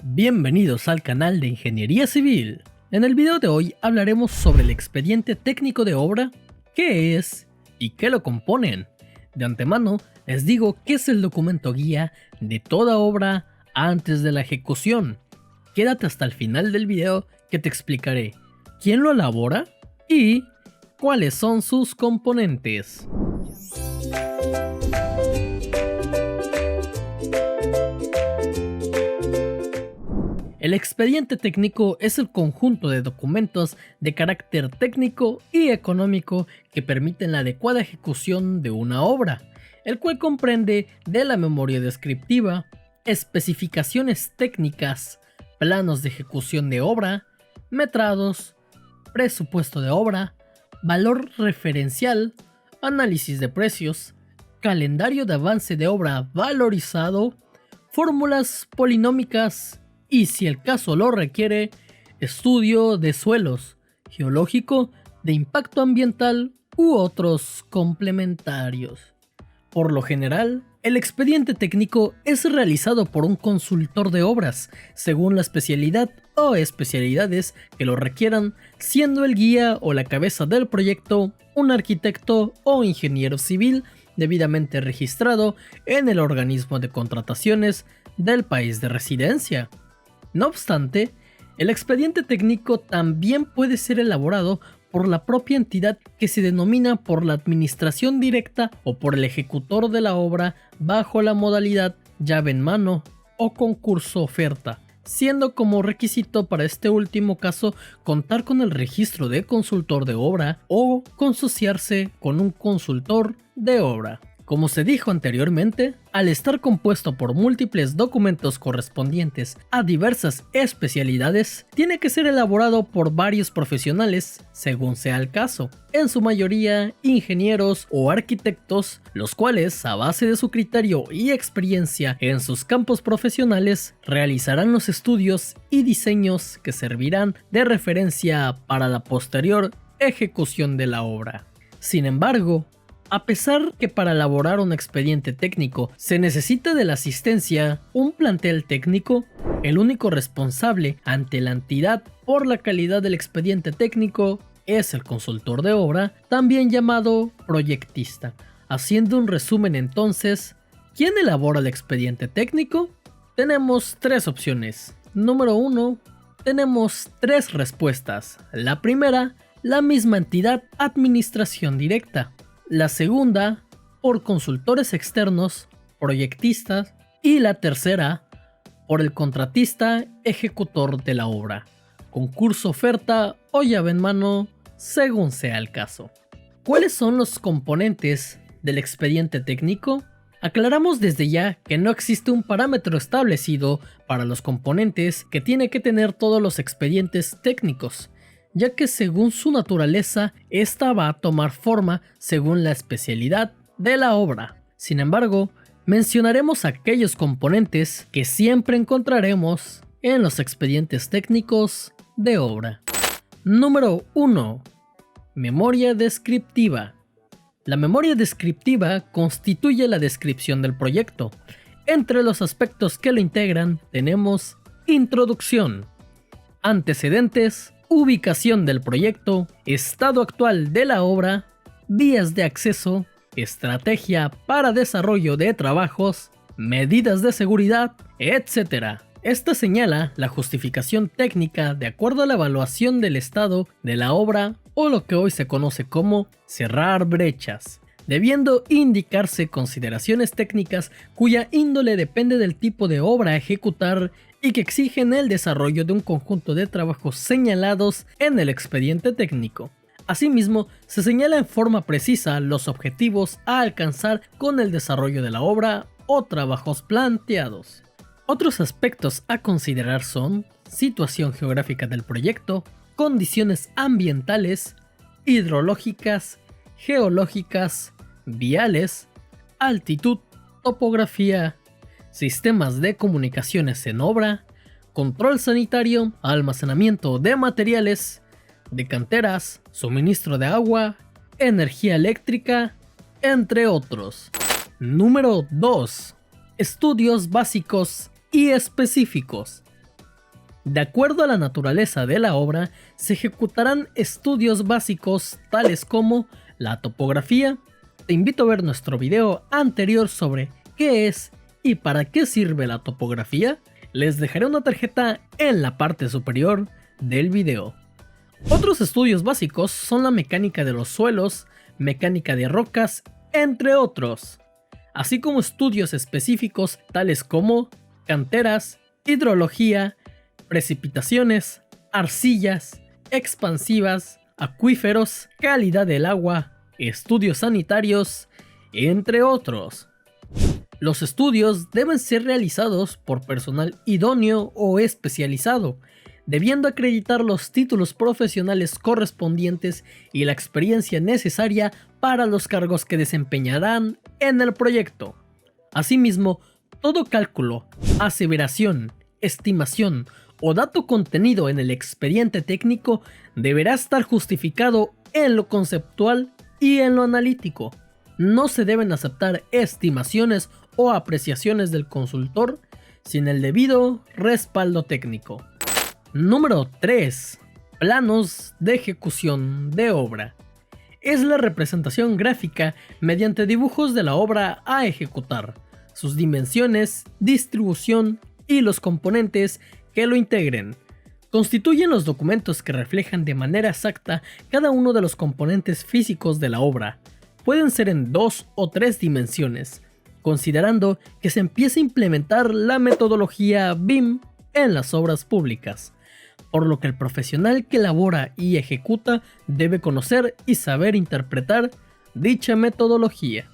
Bienvenidos al canal de Ingeniería Civil. En el video de hoy hablaremos sobre el expediente técnico de obra, qué es y qué lo componen. De antemano les digo que es el documento guía de toda obra antes de la ejecución. Quédate hasta el final del video que te explicaré quién lo elabora y cuáles son sus componentes. El expediente técnico es el conjunto de documentos de carácter técnico y económico que permiten la adecuada ejecución de una obra, el cual comprende de la memoria descriptiva, especificaciones técnicas, planos de ejecución de obra, metrados, presupuesto de obra, valor referencial, análisis de precios, calendario de avance de obra valorizado, fórmulas polinómicas, y si el caso lo requiere, estudio de suelos, geológico, de impacto ambiental u otros complementarios. Por lo general, el expediente técnico es realizado por un consultor de obras, según la especialidad o especialidades que lo requieran, siendo el guía o la cabeza del proyecto un arquitecto o ingeniero civil debidamente registrado en el organismo de contrataciones del país de residencia. No obstante, el expediente técnico también puede ser elaborado por la propia entidad que se denomina por la administración directa o por el ejecutor de la obra bajo la modalidad llave en mano o concurso oferta, siendo como requisito para este último caso contar con el registro de consultor de obra o consociarse con un consultor de obra. Como se dijo anteriormente, al estar compuesto por múltiples documentos correspondientes a diversas especialidades, tiene que ser elaborado por varios profesionales según sea el caso, en su mayoría ingenieros o arquitectos, los cuales a base de su criterio y experiencia en sus campos profesionales realizarán los estudios y diseños que servirán de referencia para la posterior ejecución de la obra. Sin embargo, a pesar que para elaborar un expediente técnico se necesita de la asistencia un plantel técnico, el único responsable ante la entidad por la calidad del expediente técnico es el consultor de obra, también llamado proyectista. Haciendo un resumen entonces, ¿quién elabora el expediente técnico? Tenemos tres opciones. Número 1, tenemos tres respuestas. La primera, la misma entidad administración directa. La segunda, por consultores externos, proyectistas, y la tercera, por el contratista ejecutor de la obra, concurso oferta o llave en mano, según sea el caso. ¿Cuáles son los componentes del expediente técnico? Aclaramos desde ya que no existe un parámetro establecido para los componentes que tiene que tener todos los expedientes técnicos, ya que según su naturaleza, esta va a tomar forma según la especialidad de la obra. Sin embargo, mencionaremos aquellos componentes que siempre encontraremos en los expedientes técnicos de obra. Número 1. Memoria descriptiva. La memoria descriptiva constituye la descripción del proyecto. Entre los aspectos que lo integran tenemos introducción, antecedentes, ubicación del proyecto, estado actual de la obra, vías de acceso, estrategia para desarrollo de trabajos, medidas de seguridad, etc. Esta señala la justificación técnica de acuerdo a la evaluación del estado de la obra o lo que hoy se conoce como cerrar brechas, debiendo indicarse consideraciones técnicas cuya índole depende del tipo de obra a ejecutar y que exigen el desarrollo de un conjunto de trabajos señalados en el expediente técnico. Asimismo, se señala en forma precisa los objetivos a alcanzar con el desarrollo de la obra o trabajos planteados. Otros aspectos a considerar son situación geográfica del proyecto, condiciones ambientales, hidrológicas, geológicas, viales, altitud, topografía, sistemas de comunicaciones en obra, control sanitario, almacenamiento de materiales, de canteras, suministro de agua, energía eléctrica, entre otros. Número 2. Estudios básicos y específicos. De acuerdo a la naturaleza de la obra, se ejecutarán estudios básicos tales como la topografía. Te invito a ver nuestro video anterior sobre qué es y para qué sirve la topografía. Les dejaré una tarjeta en la parte superior del video. Otros estudios básicos son la mecánica de los suelos, mecánica de rocas, entre otros, así como estudios específicos tales como canteras, hidrología, precipitaciones, arcillas, expansivas, acuíferos, calidad del agua, estudios sanitarios, entre otros. Los estudios deben ser realizados por personal idóneo o especializado, debiendo acreditar los títulos profesionales correspondientes y la experiencia necesaria para los cargos que desempeñarán en el proyecto. Asimismo, todo cálculo, aseveración, estimación o dato contenido en el expediente técnico deberá estar justificado en lo conceptual y en lo analítico. No se deben aceptar estimaciones o apreciaciones del consultor sin el debido respaldo técnico. Número 3. Planos de ejecución de obra. Es la representación gráfica mediante dibujos de la obra a ejecutar, sus dimensiones, distribución y los componentes que lo integren. Constituyen los documentos que reflejan de manera exacta cada uno de los componentes físicos de la obra. Pueden ser en 2 o 3 dimensiones, considerando que se empieza a implementar la metodología BIM en las obras públicas, por lo que el profesional que elabora y ejecuta debe conocer y saber interpretar dicha metodología.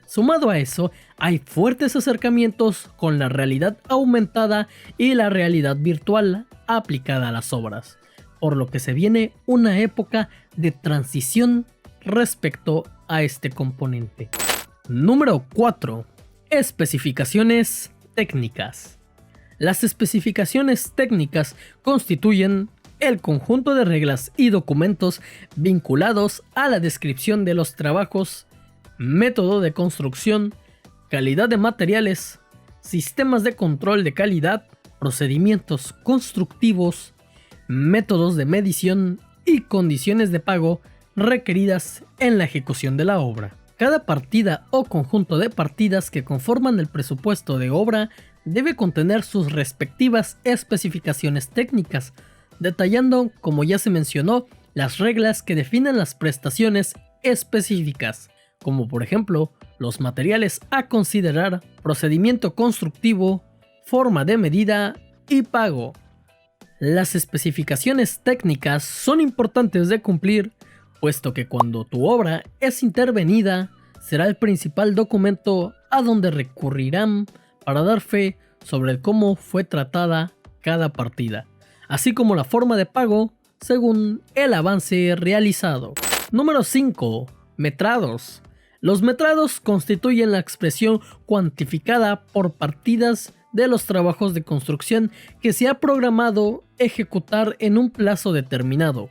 Sumado a eso, hay fuertes acercamientos con la realidad aumentada y la realidad virtual aplicada a las obras, por lo que se viene una época de transición respecto a este componente. Número 4. Especificaciones técnicas. Las especificaciones técnicas constituyen el conjunto de reglas y documentos vinculados a la descripción de los trabajos, método de construcción, calidad de materiales, sistemas de control de calidad, procedimientos constructivos, métodos de medición y condiciones de pago requeridas en la ejecución de la obra. Cada partida o conjunto de partidas que conforman el presupuesto de obra debe contener sus respectivas especificaciones técnicas, detallando, como ya se mencionó, las reglas que definen las prestaciones específicas, como por ejemplo los materiales a considerar, procedimiento constructivo, forma de medida y pago. Las especificaciones técnicas son importantes de cumplir, puesto que cuando tu obra es intervenida, será el principal documento a donde recurrirán para dar fe sobre cómo fue tratada cada partida, así como la forma de pago según el avance realizado. Número 5. Metrados. Los metrados constituyen la expresión cuantificada por partidas de los trabajos de construcción que se ha programado ejecutar en un plazo determinado,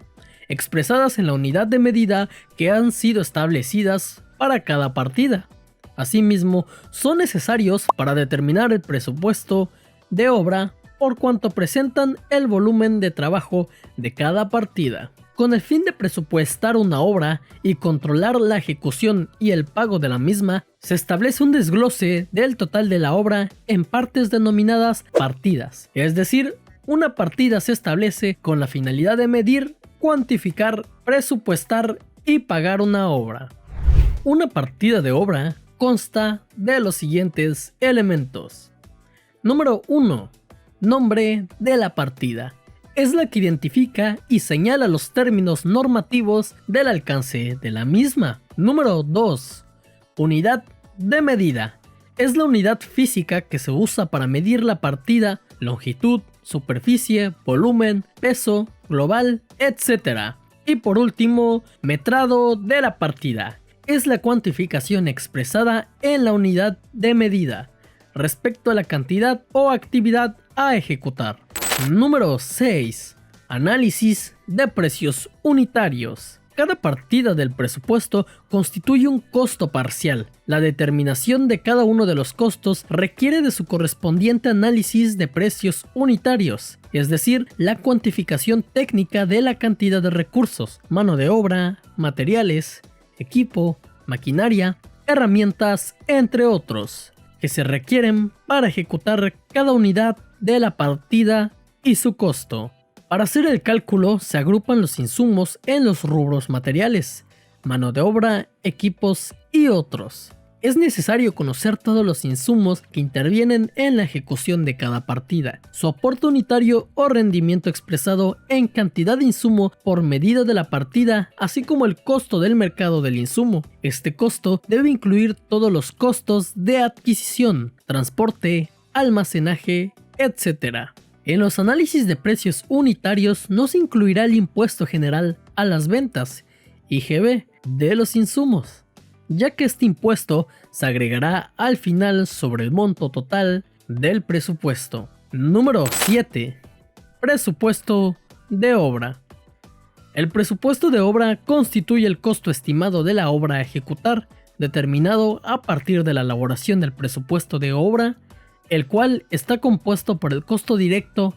expresadas en la unidad de medida que han sido establecidas para cada partida. Asimismo, son necesarios para determinar el presupuesto de obra por cuanto presentan el volumen de trabajo de cada partida. Con el fin de presupuestar una obra y controlar la ejecución y el pago de la misma, se establece un desglose del total de la obra en partes denominadas partidas. Es decir, una partida se establece con la finalidad de medir, cuantificar, presupuestar y pagar una obra. Una partida de obra consta de los siguientes elementos. Número 1. Nombre de la partida. Es la que identifica y señala los términos normativos del alcance de la misma. Número 2. Unidad de medida. Es la unidad física que se usa para medir la partida, longitud, superficie, volumen, peso, global, etc. Y por último, metrado de la partida. Es la cuantificación expresada en la unidad de medida respecto a la cantidad o actividad a ejecutar. Número 6. Análisis de precios unitarios. Cada partida del presupuesto constituye un costo parcial. La determinación de cada uno de los costos requiere de su correspondiente análisis de precios unitarios, es decir, la cuantificación técnica de la cantidad de recursos, mano de obra, materiales, equipo, maquinaria, herramientas, entre otros, que se requieren para ejecutar cada unidad de la partida y su costo. Para hacer el cálculo se agrupan los insumos en los rubros materiales, mano de obra, equipos y otros. Es necesario conocer todos los insumos que intervienen en la ejecución de cada partida, su aporte unitario o rendimiento expresado en cantidad de insumo por medida de la partida, así como el costo del mercado del insumo. Este costo debe incluir todos los costos de adquisición, transporte, almacenaje, etc. En los análisis de precios unitarios no se incluirá el impuesto general a las ventas, IGB, de los insumos, ya que este impuesto se agregará al final sobre el monto total del presupuesto. Número 7. Presupuesto de obra. El presupuesto de obra constituye el costo estimado de la obra a ejecutar, determinado a partir de la elaboración del presupuesto de obra, el cual está compuesto por el costo directo,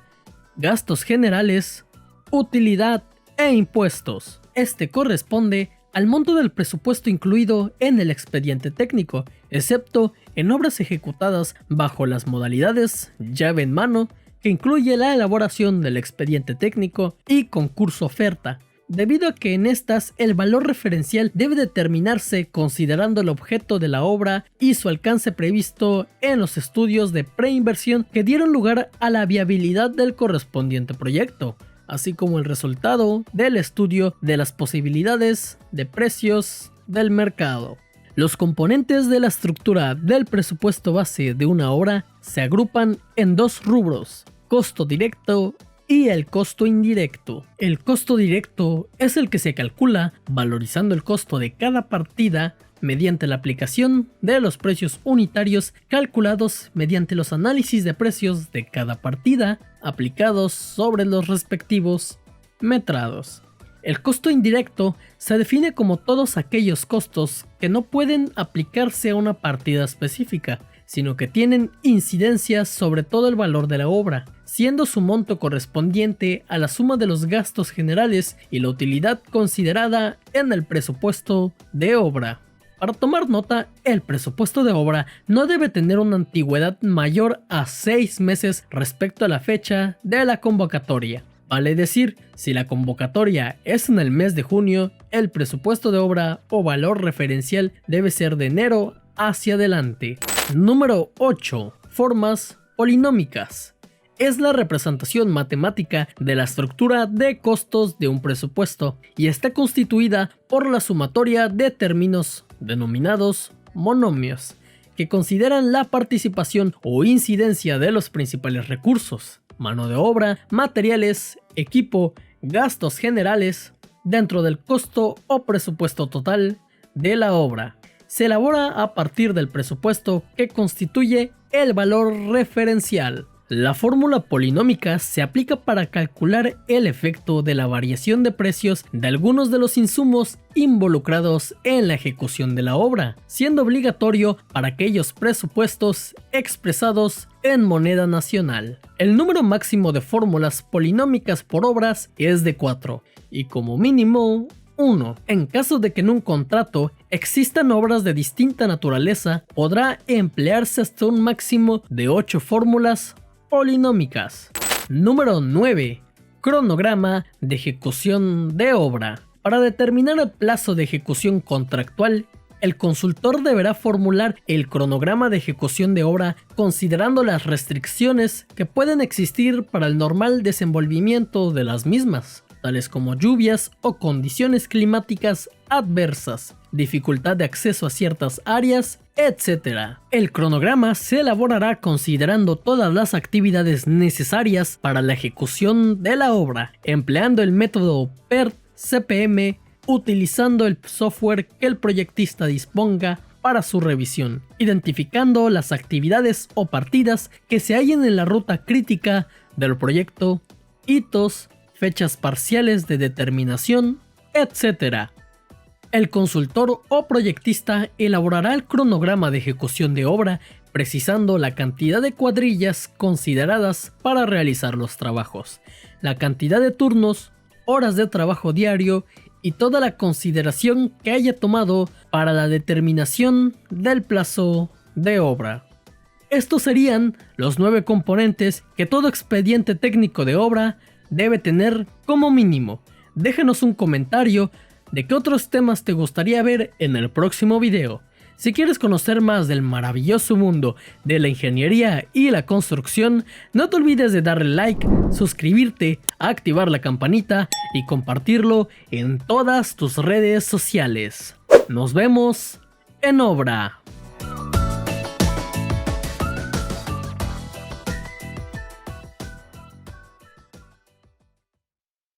gastos generales, utilidad e impuestos. Este corresponde al monto del presupuesto incluido en el expediente técnico, excepto en obras ejecutadas bajo las modalidades llave en mano, que incluye la elaboración del expediente técnico y concurso oferta, debido a que en estas el valor referencial debe determinarse considerando el objeto de la obra y su alcance previsto en los estudios de preinversión que dieron lugar a la viabilidad del correspondiente proyecto, así como el resultado del estudio de las posibilidades de precios del mercado. Los componentes de la estructura del presupuesto base de una obra se agrupan en dos rubros: costo directo y el costo indirecto. El costo directo es el que se calcula valorizando el costo de cada partida mediante la aplicación de los precios unitarios calculados mediante los análisis de precios de cada partida aplicados sobre los respectivos metrados. El costo indirecto se define como todos aquellos costos que no pueden aplicarse a una partida específica, sino que tienen incidencias sobre todo el valor de la obra, siendo su monto correspondiente a la suma de los gastos generales y la utilidad considerada en el presupuesto de obra. Para tomar nota, el presupuesto de obra no debe tener una antigüedad mayor a 6 meses respecto a la fecha de la convocatoria. Vale decir, si la convocatoria es en el mes de junio, el presupuesto de obra o valor referencial debe ser de enero hacia adelante. Número 8. Formas polinómicas. Es la representación matemática de la estructura de costos de un presupuesto y está constituida por la sumatoria de términos denominados monomios, que consideran la participación o incidencia de los principales recursos, mano de obra, materiales, equipo, gastos generales, dentro del costo o presupuesto total de la obra. Se elabora a partir del presupuesto que constituye el valor referencial. La fórmula polinómica se aplica para calcular el efecto de la variación de precios de algunos de los insumos involucrados en la ejecución de la obra, siendo obligatorio para aquellos presupuestos expresados en moneda nacional. El número máximo de fórmulas polinómicas por obras es de 4 y como mínimo 1. En caso de que en un contrato existan obras de distinta naturaleza, podrá emplearse hasta un máximo de 8 fórmulas polinómicas. Número 9. Cronograma de ejecución de obra. Para determinar el plazo de ejecución contractual, el consultor deberá formular el cronograma de ejecución de obra considerando las restricciones que pueden existir para el normal desenvolvimiento de las mismas, tales como lluvias o condiciones climáticas adversas, dificultad de acceso a ciertas áreas, etc. El cronograma se elaborará considerando todas las actividades necesarias para la ejecución de la obra, empleando el método PERT-CPM, utilizando el software que el proyectista disponga para su revisión, identificando las actividades o partidas que se hallen en la ruta crítica del proyecto, hitos, fechas parciales de determinación, etc. El consultor o proyectista elaborará el cronograma de ejecución de obra, precisando la cantidad de cuadrillas consideradas para realizar los trabajos, la cantidad de turnos, horas de trabajo diario y toda la consideración que haya tomado para la determinación del plazo de obra. Estos serían los 9 componentes que todo expediente técnico de obra debe tener como mínimo. Déjanos un comentario de qué otros temas te gustaría ver en el próximo video. Si quieres conocer más del maravilloso mundo de la ingeniería y la construcción, no te olvides de darle like, suscribirte, activar la campanita y compartirlo en todas tus redes sociales. Nos vemos en obra.